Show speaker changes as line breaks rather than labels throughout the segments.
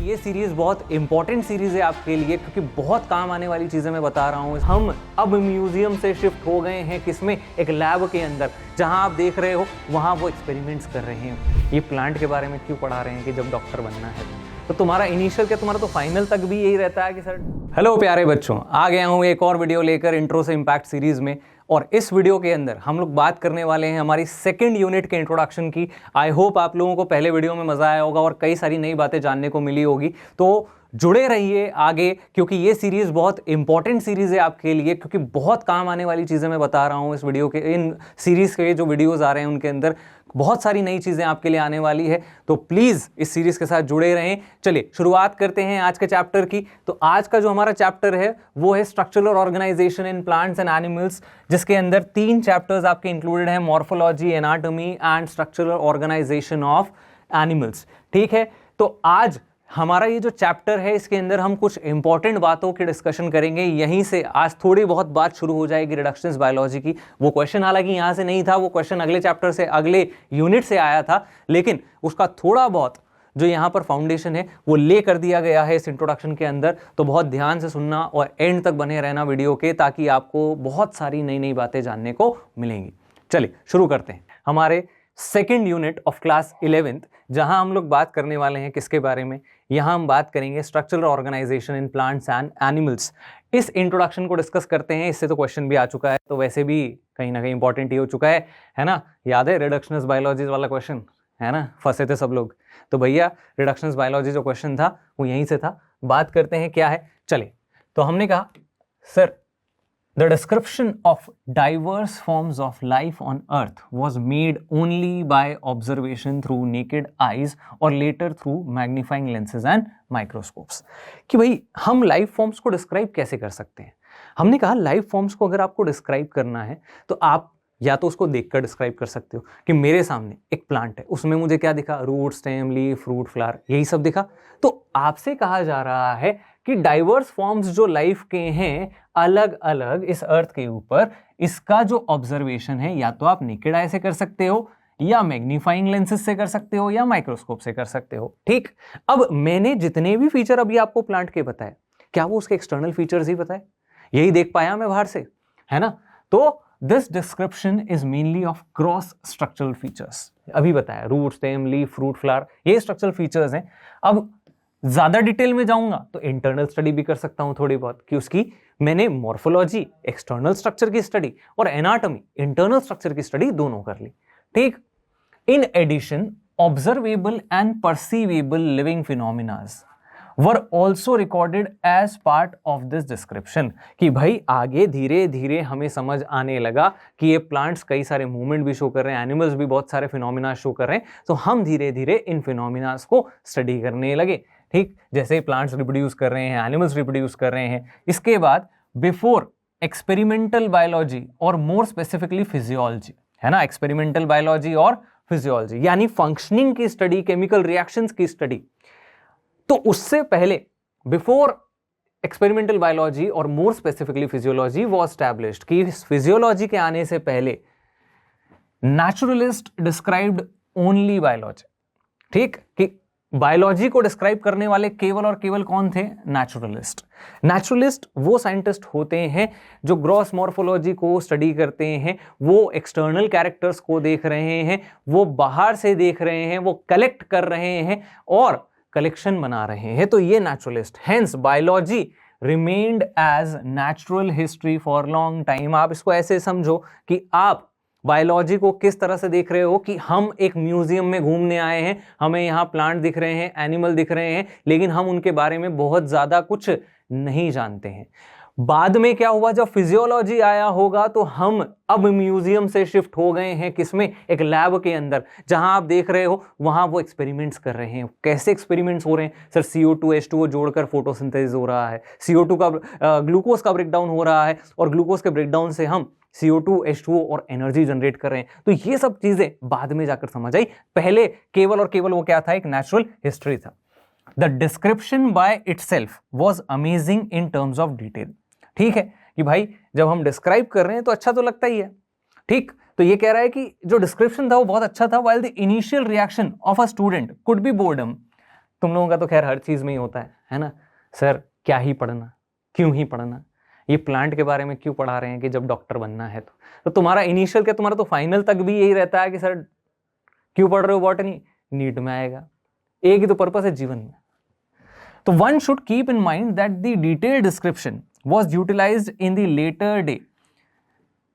ये सीरीज बहुत important series है आपके लिए, क्योंकि बहुत काम आने वाली चीजें मैं बता रहा हूँ। हम अब म्यूजियम से शिफ्ट हो गए हैं किसमें, एक लैब के अंदर, जहां आप देख रहे हो वहां वो एक्सपेरिमेंट्स कर रहे हैं। ये प्लांट के बारे में क्यों पढ़ा रहे हैं कि जब डॉक्टर बनना है तो तुम्हारा इनिशियल क्या, तुम्हारा तो फाइनल तक भी यही रहता है कि सर। हेलो प्यारे बच्चों, आ गया हूँ एक और वीडियो लेकर इंट्रो से इम्पैक्ट सीरीज में। और इस वीडियो के अंदर हम लोग बात करने वाले हैं हमारी सेकंड यूनिट के इंट्रोडक्शन की। आई होप आप लोगों को पहले वीडियो में मजा आया होगा और कई सारी नई बातें जानने को मिली होगी। तो जुड़े रहिए आगे, क्योंकि ये सीरीज बहुत इंपॉर्टेंट सीरीज है आपके लिए, क्योंकि बहुत काम आने वाली चीज़ें मैं बता रहा हूँ इस वीडियो के, इन सीरीज के जो वीडियोस आ रहे हैं उनके अंदर बहुत सारी नई चीज़ें आपके लिए आने वाली है। तो प्लीज़ इस सीरीज के साथ जुड़े रहें। चलिए शुरुआत करते हैं आज के चैप्टर की। तो आज का जो हमारा चैप्टर है वो है structural organisation in plants and animals, जिसके अंदर 3 चैप्टर्स आपके इंक्लूडेड हैं, morphology, anatomy and structural organisation of animals. ठीक है, तो आज हमारा ये जो चैप्टर है इसके अंदर हम कुछ इंपॉर्टेंट बातों की डिस्कशन करेंगे। यहीं से आज थोड़ी बहुत बात शुरू हो जाएगी रिडक्शंस बायोलॉजी की। वो क्वेश्चन हालांकि यहाँ से नहीं था, वो क्वेश्चन अगले चैप्टर से, अगले यूनिट से आया था, लेकिन उसका थोड़ा बहुत जो यहाँ पर फाउंडेशन है वो ले कर दिया गया है इस इंट्रोडक्शन के अंदर। तो बहुत ध्यान से सुनना और एंड तक बने रहना वीडियो के, ताकि आपको बहुत सारी नई नई बातें जानने को मिलेंगी। चलिए शुरू करते हैं हमारे second unit of class 11th, जहां हम लोग बात करने वाले हैं किसके बारे में। यहां हम बात करेंगे structural organisation in plants and animals. इस इंट्रोडक्शन को डिस्कस करते हैं। इससे तो क्वेश्चन भी आ चुका है, तो वैसे भी कहीं ना कहीं इंपॉर्टेंट ही हो चुका है ना। याद है रिडक्शंस बायोलॉजी वाला क्वेश्चन, है ना, फंसे थे सब लोग। तो भैया रिडक्शंस बायोलॉजी जो क्वेश्चन था वो यहीं से था। बात करते हैं क्या है। चलिए, तो हमने कहा sir the description of diverse forms of life on earth was made only by observation through naked eyes or later through magnifying lenses and microscopes। कि भाई हम लाइफ फॉर्म्स को डिस्क्राइब कैसे कर सकते हैं। हमने कहा लाइफ फॉर्म्स को अगर आपको डिस्क्राइब करना है तो आप या तो उसको देखकर डिस्क्राइब कर सकते हो कि मेरे सामने एक प्लांट है, उसमें मुझे क्या दिखा, root, stem, leaf, fruit, flower, यही सब दिखा। तो आपसे कहा जा रहा है कि डाइवर्स फॉर्म्स जो लाइफ के हैं अलग अलग इस अर्थ के ऊपर, इसका जो ऑब्जर्वेशन है या तो आप नेकेड आई से कर सकते हो, या मैग्नीफाइंग लेंसेज से कर सकते हो, या माइक्रोस्कोप से कर सकते हो। ठीक, अब मैंने जितने भी फीचर अभी आपको प्लांट के बताए, क्या वो उसके एक्सटर्नल फीचर्स ही बताए, यही देख पाया मैं बाहर से, है ना। तो this description is mainly of gross structural features. अभी बताया root, stem, leaf, fruit, flower, ये स्ट्रक्चरल फीचर्स हैं। अब ज्यादा डिटेल में जाऊंगा तो इंटरनल स्टडी भी कर सकता हूं थोड़ी बहुत, कि उसकी मैंने मॉर्फोलॉजी, एक्सटर्नल स्ट्रक्चर की स्टडी, और एनाटॉमी, इंटरनल स्ट्रक्चर की स्टडी दोनों कर ली। ठीक, in addition observable and perceivable living phenomenas were also recorded as part of this description। कि भाई आगे धीरे धीरे हमें समझ आने लगा कि ये प्लांट्स कई सारे मूवमेंट भी शो कर रहे हैं, एनिमल्स भी बहुत सारे फिनोमिना शो कर रहे हैं, तो हम धीरे धीरे इन फिनोमिनास को स्टडी करने लगे। ठीक, जैसे प्लांट्स रिप्रोड्यूस कर रहे हैं, एनिमल्स रिप्रोड्यूस कर रहे हैं। इसके बाद बिफोर एक्सपेरिमेंटल बायोलॉजी और मोर स्पेसिफिकली फिजियोलॉजी, है ना, एक्सपेरिमेंटल बायोलॉजी और फिजियोलॉजी यानी फंक्शनिंग की स्टडी, केमिकल रिएक्शंस की स्टडी। तो उससे पहले बिफोर एक्सपेरिमेंटल बायोलॉजी और more specifically physiology was established, कि फिजियोलॉजी के आने से पहले नेचुरलिस्ट डिस्क्राइब्ड ओनली बायोलॉजी। ठीक, कि बायोलॉजी को डिस्क्राइब करने वाले केवल और केवल कौन थे, नेचुरलिस्ट। नेचुरलिस्ट वो साइंटिस्ट होते हैं जो ग्रॉस मॉर्फोलॉजी को स्टडी करते हैं, वो एक्सटर्नल कैरेक्टर्स को देख रहे हैं, वो बाहर से देख रहे हैं, वो कलेक्ट कर रहे हैं और कलेक्शन बना रहे हैं, तो ये naturalist. Hence biology remained as natural history for long time. आप इसको ऐसे समझो कि आप बायोलॉजी को किस तरह से देख रहे हो कि हम एक म्यूजियम में घूमने आए हैं, हमें यहाँ प्लांट दिख रहे हैं, एनिमल दिख रहे हैं, लेकिन हम उनके बारे में बहुत ज्यादा कुछ नहीं जानते हैं। बाद में क्या हुआ, जब फिजियोलॉजी आया होगा तो हम अब म्यूजियम से शिफ्ट हो गए हैं किसमें, एक लैब के अंदर, जहां आप देख रहे हो वहां वो एक्सपेरिमेंट्स कर रहे हैं। कैसे एक्सपेरिमेंट्स हो रहे हैं सर, CO2 H2O जोड़कर फोटोसिंथेसिस हो रहा है, CO2 का ग्लूकोज का ब्रेकडाउन हो रहा है, और ग्लूकोज के ब्रेकडाउन से हम CO2 H2O और एनर्जी जनरेट कर रहे हैं। तो ये सब चीजें बाद में जाकर समझ आई, पहले केवल और केवल वो क्या था, एक नेचुरल हिस्ट्री था। The description by itself was amazing in terms of detail. ठीक है, कि भाई जब हम डिस्क्राइब कर रहे हैं तो अच्छा तो लगता ही है। ठीक, तो ये कह रहा है कि जो डिस्क्रिप्शन था वो बहुत अच्छा था। While the initial reaction of a student could be boredom, तुम लोगों का तो खैर हर चीज में ही होता है ना सर, क्या ही पढ़ना, क्यों ही पढ़ना, ये प्लांट के बारे में क्यों पढ़ा रहे हैं कि जब डॉक्टर बनना है तो तुम्हारा इनिशियल क्या, तुम्हारा तो फाइनल तक भी यही रहता है कि सर क्यों पढ़ रहे हो बॉटनी, नीट में आएगा, एक ही तो पर्पस है जीवन में। तो one should keep in mind that the detailed description was utilized in the later day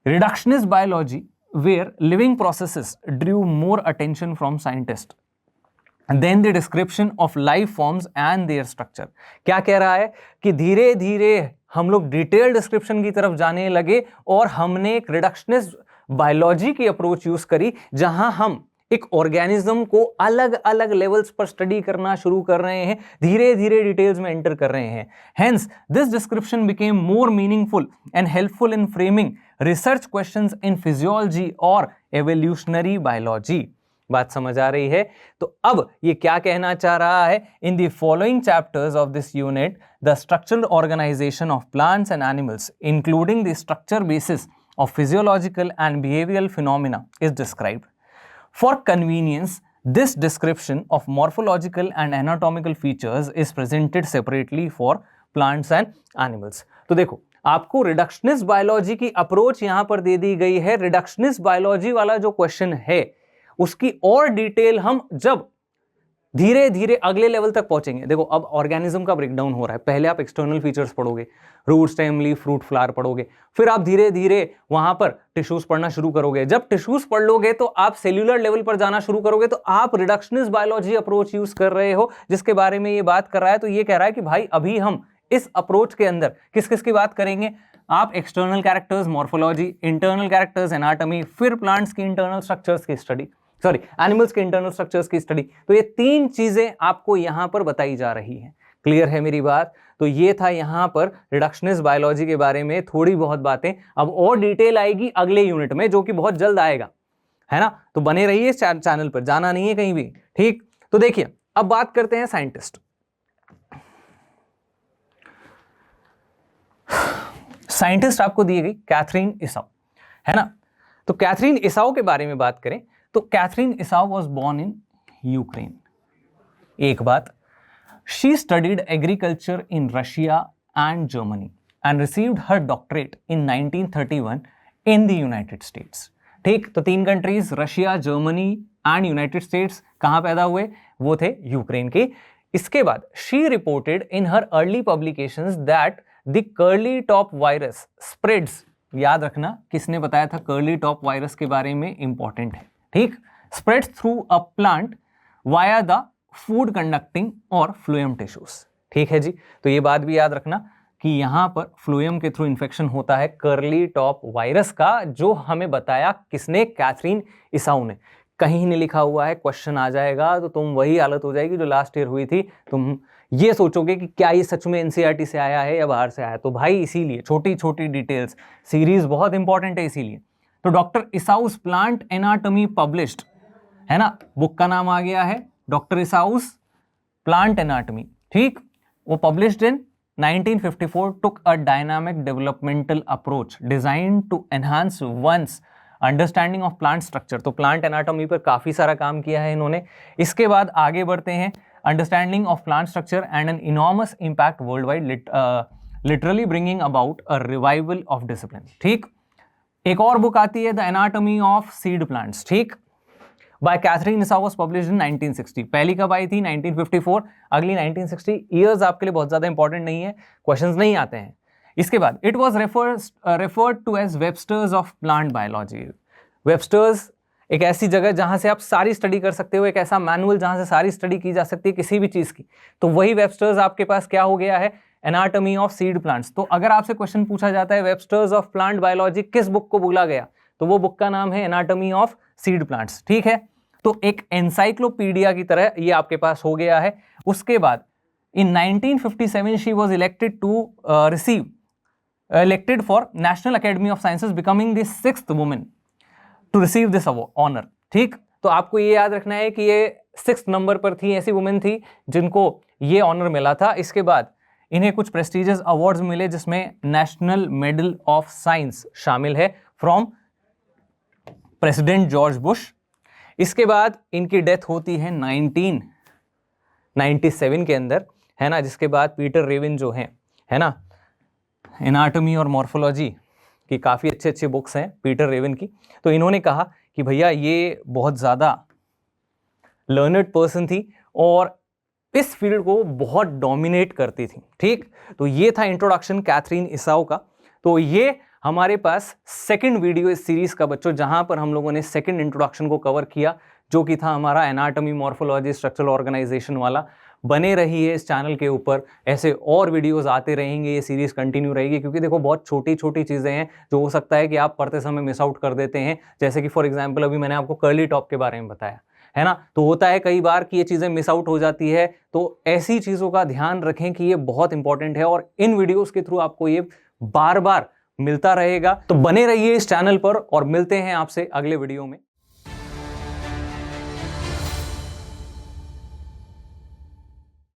reductionist biology where living processes drew more attention from scientists then the description of life forms and their structure। क्या कह रहा है कि धीरे धीरे हम लोग detail description की तरफ जाने लगे और हमने एक रिडक्शनिस्ट बायोलॉजी की अप्रोच यूज करी, जहां हम एक ऑर्गेनिज्म को अलग अलग लेवल्स पर स्टडी करना शुरू कर रहे हैं, धीरे धीरे डिटेल्स में एंटर कर रहे हैं। Hence this description became more meaningful and helpful in framing research questions in physiology और एवोल्यूशनरी बायोलॉजी। बात समझ आ रही है? तो अब ये क्या कहना चाह रहा है, in the following chapters of this unit the structural organisation of plants and animals including the structure basis of physiological and behavioural phenomena is described. For convenience, this description of morphological and anatomical features is presented separately for plants and animals। तो देखो, आपको reductionist biology की approach यहां पर दे दी गई है। Reductionist biology वाला जो क्वेश्चन है उसकी और डिटेल हम जब धीरे धीरे अगले लेवल तक पहुंचेंगे। देखो, अब ऑर्गेनिज्म का ब्रेकडाउन हो रहा है, पहले आप एक्सटर्नल फीचर्स पढ़ोगे, root, stem, leaf, fruit, flower पढ़ोगे, फिर आप धीरे धीरे वहां पर टिश्यूज पढ़ना शुरू करोगे। जब टिश्यूज पढ़ लोगे तो आप सेल्यूलर लेवल पर जाना शुरू करोगे, तो आप रिडक्शनिस्ट बायोलॉजी अप्रोच यूज कर रहे हो, जिसके बारे में ये बात कर रहा है। तो ये कह रहा है कि भाई अभी हम इस अप्रोच के अंदर किस किस की बात करेंगे, आप external characters morphology, internal characters anatomy, फिर प्लांट्स की इंटरनल स्ट्रक्चर्स की स्टडी, सॉरी एनिमल्स के इंटरनल स्ट्रक्चर्स की स्टडी। तो ये तीन चीजें आपको यहां पर बताई जा रही हैं। क्लियर है मेरी बात? तो ये था यहां पर रिडक्शनिस्ट बायोलॉजी के बारे में थोड़ी बहुत बातें। अब और डिटेल आएगी अगले यूनिट में, जो कि बहुत जल्द आएगा, है ना? तो बने रहिए इस चैनल पर, जाना नहीं है कहीं भी, ठीक? तो देखिए, अब बात करते हैं साइंटिस्ट। साइंटिस्ट आपको दी गई कैथरीन इसाउ, है ना? तो कैथरीन इसाउ के बारे में बात करें तो Katherine Esau was born in Ukraine. एक बात, she studied agriculture in Russia and Germany and received her doctorate in 1931 in the United States. ठीक, तो तीन countries Russia, Germany and United States कहां पैदा हुए? वो थे यूक्रेन के। इसके बाद she reported in her early publications that the curly top virus spreads. याद रखना, किसने बताया था कर्ली टॉप वायरस के बारे में? इंपॉर्टेंट है, ठीक? Spreads through a plant via the food conducting और फ्लोएम टिश्यूज। ठीक है जी, तो ये बात भी याद रखना कि यहां पर फ्लोएम के थ्रू इंफेक्शन होता है कर्ली टॉप वायरस का, जो हमें बताया किसने? कैथरीन इसाउ ने। कहीं नहीं लिखा हुआ है, क्वेश्चन आ जाएगा तो तुम वही हालत हो जाएगी जो लास्ट ईयर हुई थी। तुम ये सोचोगे कि क्या ये सच में एनसीईआरटी से आया है या बाहर से आया। तो भाई इसीलिए छोटी छोटी डिटेल्स, सीरीज बहुत इंपॉर्टेंट है इसीलिए। तो डॉक्टर इसाउस प्लांट एनाटॉमी पब्लिश्ड, है ना? बुक का नाम आ गया है डॉक्टर इसाउस प्लांट एनाटॉमी, ठीक? वो published in 1954, took a dynamic developmental approach designed to enhance one's understanding of plant structure. तो प्लांट एनाटॉमी पर काफी सारा काम किया है इन्होंने। इसके बाद आगे बढ़ते हैं, understanding of plant structure and an enormous impact worldwide, literally bringing about a revival of discipline. ठीक, एक और बुक आती है the anatomy of seed plants, ठीक, by Katherine Esau, was published in 1960। पहली कब आई थी? 1954, अगली 1960। ईयर्स आपके लिए बहुत ज्यादा इंपॉर्टेंट नहीं है, क्वेश्चंस नहीं आते हैं। इसके बाद it was referred to as Websters of plant biology. Websters एक ऐसी जगह जहां से आप सारी स्टडी कर सकते हो, एक ऐसा मैनुअल जहां से सारी स्टडी की जा सकती है किसी भी चीज की। तो वही वेबस्टर्स आपके पास क्या हो गया है? Anatomy of seed plants. तो अगर आपसे क्वेश्चन पूछा जाता है वेबस्टर्स ऑफ प्लांट बायोलॉजी किस बुक को बोला गया, तो वो बुक का नाम है एनाटॉमी ऑफ सीड प्लांट्स। ठीक है, तो एक एनसाइक्लोपीडिया की तरह ये आपके पास हो गया है। उसके बाद इन 1957 she was elected for National Academy of Sciences, becoming the 6th woman to receive this honor। ठीक, तो आपको ये याद रखना है कि ये 6th नंबर पर थी, ऐसी वुमेन थी जिनको ये ऑनर मिला था। इसके बाद इन्हें कुछ प्रेस्टिजियस अवार्ड्स मिले, जिसमें नेशनल मेडल ऑफ साइंस शामिल है फ्रॉम प्रेसिडेंट जॉर्ज बुश। इसके बाद इनकी डेथ होती है 19 97 के अंदर, है ना, जिसके बाद पीटर रेविन जो हैं, है ना, एनाटॉमी और मॉर्फोलॉजी की काफ़ी अच्छे अच्छे बुक्स हैं पीटर रेविन की। तो इन्होंने कहा कि भैया ये बहुत ज़्यादा लर्नड पर्सन थी और इस फील्ड को बहुत डोमिनेट करती थी। ठीक, तो ये था इंट्रोडक्शन कैथरीन इसाओ का। तो ये हमारे पास सेकंड वीडियो इस सीरीज का बच्चों, जहां पर हम लोगों ने सेकंड इंट्रोडक्शन को कवर किया, जो कि था हमारा एनाटॉमी, मॉर्फोलॉजी, स्ट्रक्चरल ऑर्गेनाइजेशन वाला। बने रहिए इस चैनल के ऊपर, ऐसे और वीडियोस आते रहेंगे, ये सीरीज कंटिन्यू रहेगी, क्योंकि देखो बहुत छोटी छोटी चीज़ें हैं जो हो सकता है कि आप पढ़ते समय मिस आउट कर देते हैं। जैसे कि फॉर एग्जाम्पल अभी मैंने आपको कर्ली टॉप के बारे में बताया, है ना, तो होता है कई बार कि ये चीज़ें मिस आउट हो जाती है। तो ऐसी चीज़ों का ध्यान रखें कि ये बहुत इंपॉर्टेंट है और इन वीडियोस के थ्रू आपको ये बार बार मिलता रहेगा। तो बने रहिए इस चैनल पर और मिलते हैं आपसे अगले वीडियो में।